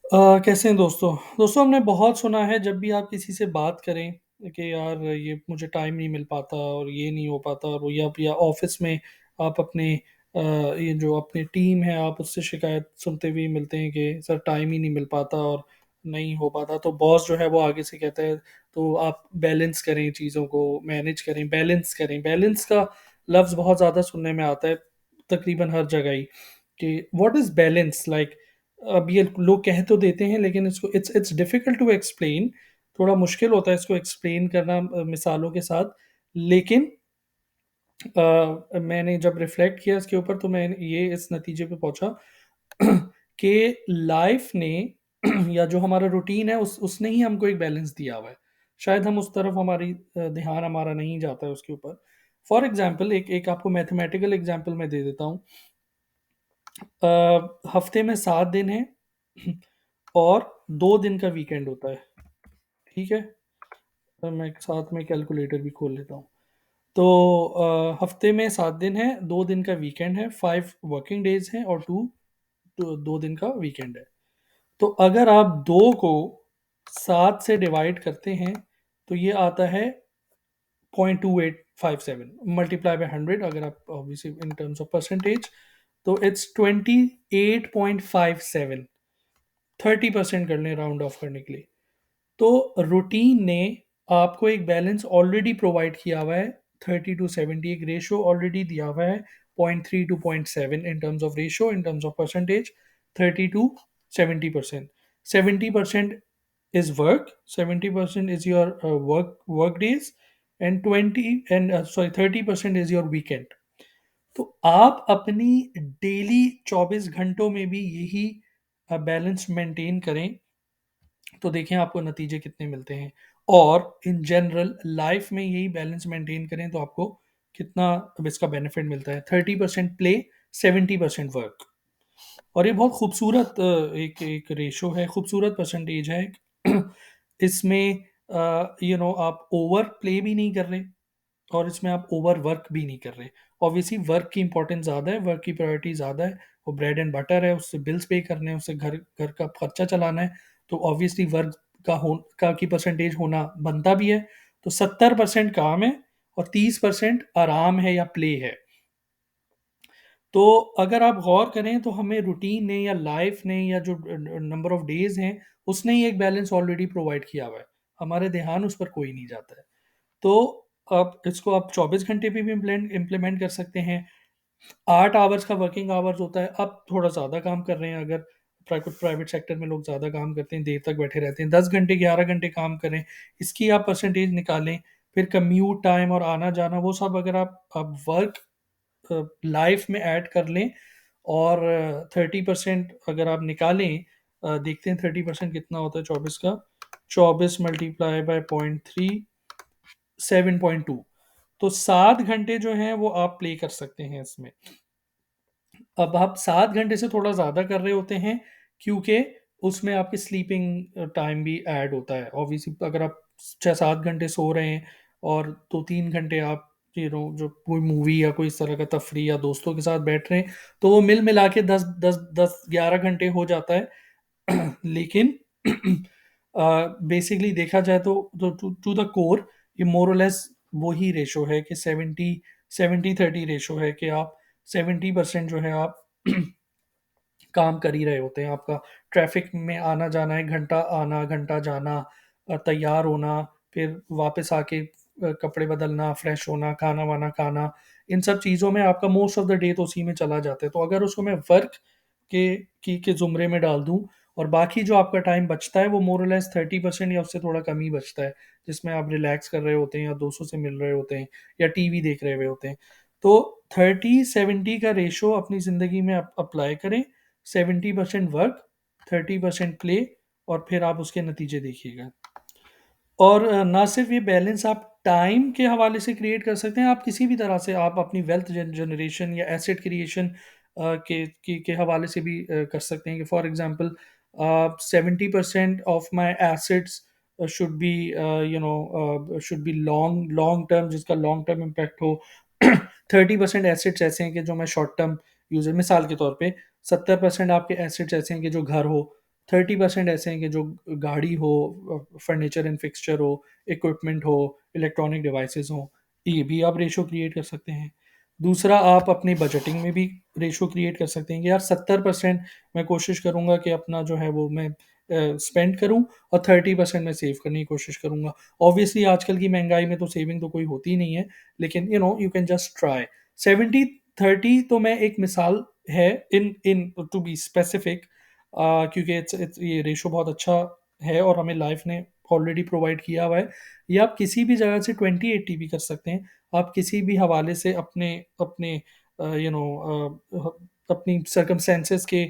कैसे हैं दोस्तों? दोस्तों हमने बहुत सुना है जब भी आप किसी से बात करें कि यार ये मुझे टाइम नहीं मिल पाता और ये नहीं हो पाता और वो या ऑफिस में आप अपने ये जो अपनी टीम है आप उससे शिकायत सुनते हुए मिलते हैं कि सर टाइम ही नहीं मिल पाता और नहीं हो पाता। तो बॉस जो है वो आगे से कहता है तो आप बैलेंस करें, चीज़ों को मैनेज करें, बैलेंस करें। बैलेंस का लफ्ज़ बहुत ज़्यादा सुनने में आता है तकरीबन हर जगह ही कि व्हाट इज़ बैलेंस लाइक। अब ये लोग कह तो देते हैं लेकिन इसको it's it's difficult to explain. थोड़ा मुश्किल होता है इसको एक्सप्लेन करना मिसालों के साथ। लेकिन मैंने जब रिफ्लेक्ट किया इसके ऊपर तो मैं ये इस नतीजे पे पहुंचा कि लाइफ ने या जो हमारा रूटीन है उसने ही हमको एक बैलेंस दिया हुआ है। शायद हम उस तरफ हमारी ध्यान हमारा नहीं जाता है उसके ऊपर। फॉर एग्जाम्पल एक एक आपको मैथमेटिकल एग्जाम्पल मैं दे देता हूँ। हफ्ते में 7 दिन है और 2 दिन का वीकेंड होता है। ठीक है। तो मैं साथ में कैलकुलेटर भी खोल लेता हूँ। तो हफ्ते में 7 दिन है, 2 दिन का वीकेंड है, 5 वर्किंग डेज हैं और 2 दिन का वीकेंड है। तो अगर आप 2 को 7 से डिवाइड करते हैं तो ये आता है 0.2857 मल्टीप्लाई बाय 100। अगर आप obviously in terms of percentage तो इट्स 28.57। 30% कर लें राउंड ऑफ करने के लिए। तो रूटीन ने आपको एक बैलेंस ऑलरेडी प्रोवाइड किया हुआ है। 30 to 70 एक रेशो ऑलरेडी दिया हुआ है। 0.3 to 0.7 in terms of ratio, in terms of percentage. 30 to 70%। 70% is work, 70% is your work days, and 30% is your weekend। तो आप अपनी डेली 24 घंटों में भी यही बैलेंस मेंटेन करें तो देखें आपको नतीजे कितने मिलते हैं। और इन जनरल लाइफ में यही बैलेंस मेंटेन करें तो आपको कितना अब इसका बेनिफिट मिलता है। 30% प्ले, 70% वर्क। और ये बहुत खूबसूरत एक एक रेशो है, खूबसूरत परसेंटेज है। इसमें आप ओवर प्ले भी नहीं कर रहे और इसमें आप ओवर वर्क भी नहीं कर रहे। ऑब्वियसली वर्क की इंपॉर्टेंस ज़्यादा है, वर्क की प्रायोरिटी ज़्यादा है। वो ब्रेड एंड बटर है, उससे बिल्स पे करने हैं, उससे घर घर का खर्चा चलाना है। तो ऑब्वियसली वर्क का की परसेंटेज होना बनता भी है। तो 70% काम है और 30% आराम है या प्ले है। तो अगर आप गौर करें तो हमें रूटीन ने या लाइफ ने या जो नंबर ऑफ डेज हैं उसने ही एक बैलेंस ऑलरेडी प्रोवाइड किया हुआ है। हमारे ध्यान उस पर कोई नहीं जाता है। तो आप इसको आप 24 घंटे पे भी इम्प्लीमेंट कर सकते हैं। 8 आवर्स का वर्किंग आवर्स होता है। अब थोड़ा ज़्यादा काम कर रहे हैं अगर प्राइवेट प्राइवेट सेक्टर में लोग ज़्यादा काम करते हैं, देर तक बैठे रहते हैं, 10 घंटे 11 घंटे काम करें, इसकी आप परसेंटेज निकालें। फिर कम्यूट टाइम और आना जाना वो सब अगर आप वर्क लाइफ में ऐड कर लें और 30% अगर आप निकालें, देखते हैं 30% कितना होता है 24 का। 24 मल्टीप्लाई बाय 0.3, 7.2। तो 7 घंटे जो हैं वो आप प्ले कर सकते हैं इसमें। अब आप 7 घंटे से थोड़ा ज़्यादा कर रहे होते हैं क्योंकि उसमें आपकी स्लीपिंग टाइम भी ऐड होता है। ऑब्वियसली अगर आप 6-7 घंटे सो रहे हैं और 2-3 घंटे आप जो कोई मूवी या कोई इस तरह का तफरी या दोस्तों के साथ बैठ रहे हैं तो वो मिल मिला के 10-11 घंटे हो जाता है। लेकिन बेसिकली देखा जाए तो टू द कोर ये मोर और लेस वही रेशो है कि 70-30 रेशो है कि आप 70% जो है आप काम कर ही रहे होते हैं। आपका ट्रैफिक में आना जाना है, घंटा आना घंटा जाना, तैयार होना, फिर वापस आके कपड़े बदलना, फ्रेश होना, खाना वाना खाना, इन सब चीज़ों में आपका मोस्ट ऑफ द डे तो उसी में चला जाता है। तो अगर उसको मैं वर्क के ज़ुमरे में डाल दूं और बाकी जो आपका टाइम बचता है वो मोर लेस 30% या उससे थोड़ा कम ही बचता है जिसमें आप रिलैक्स कर रहे होते हैं या दोस्तों से मिल रहे होते हैं या टीवी देख रहे हुए होते हैं। तो 30-70 का रेशो अपनी ज़िंदगी में अप्लाई करें। 70% वर्क, 30% प्ले और फिर आप उसके नतीजे देखिएगा। और ना सिर्फ ये बैलेंस आप टाइम के हवाले से क्रिएट कर सकते हैं, आप किसी भी तरह से आप अपनी वेल्थ जनरेशन या एसेट क्रिएशन के हवाले से भी कर सकते हैं कि for example 70% of my assets should be should be long long term, जिसका लॉन्ग टर्म इम्पैक्ट हो। 30% एसेट्स ऐसे हैं कि जो मैं शॉर्ट टर्म यूजर, मिसाल के तौर पे 70% आपके एसेट्स ऐसे हैं कि जो घर हो, 30% ऐसे हैं कि जो गाड़ी हो, फर्नीचर एंड फिक्सचर हो, इक्विपमेंट हो, इलेक्ट्रॉनिक डिवाइसेस हो, ये भी आप रेशो क्रिएट कर सकते हैं। दूसरा, आप अपनी बजटिंग में भी रेशो क्रिएट कर सकते हैं कि यार 70% मैं कोशिश करूंगा कि अपना जो है वो मैं स्पेंड करूं, और 30% मैं सेव करने की कोशिश करूंगा। ऑब्वियसली आजकल की महंगाई में तो सेविंग तो कोई होती नहीं है, लेकिन यू कैन जस्ट ट्राई। 70-30 तो मैं एक मिसाल है, इन इन टू बी स्पेसिफिक, क्योंकि इट्स ये रेशो बहुत अच्छा है और हमें लाइफ ने ऑलरेडी प्रोवाइड किया हुआ है। ये आप किसी भी जगह से 20-80 भी कर सकते हैं। आप किसी भी हवाले से अपने अपने यू नो अपनी सर्कमस्टेंसेस के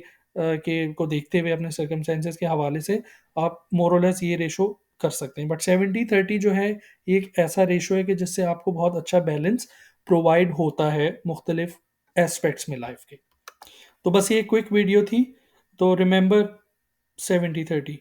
को देखते हुए, अपने सर्कमस्टेंसेस के हवाले से आप मोरलेस ये रेशो कर सकते हैं। बट 70-30 जो है, ये एक ऐसा रेशो है कि जिससे आपको बहुत अच्छा बैलेंस प्रोवाइड होता है मुख्तलिफ एस्पेक्ट्स में लाइफ के। तो बस ये क्विक वीडियो थी। तो रिमेंबर 70-30।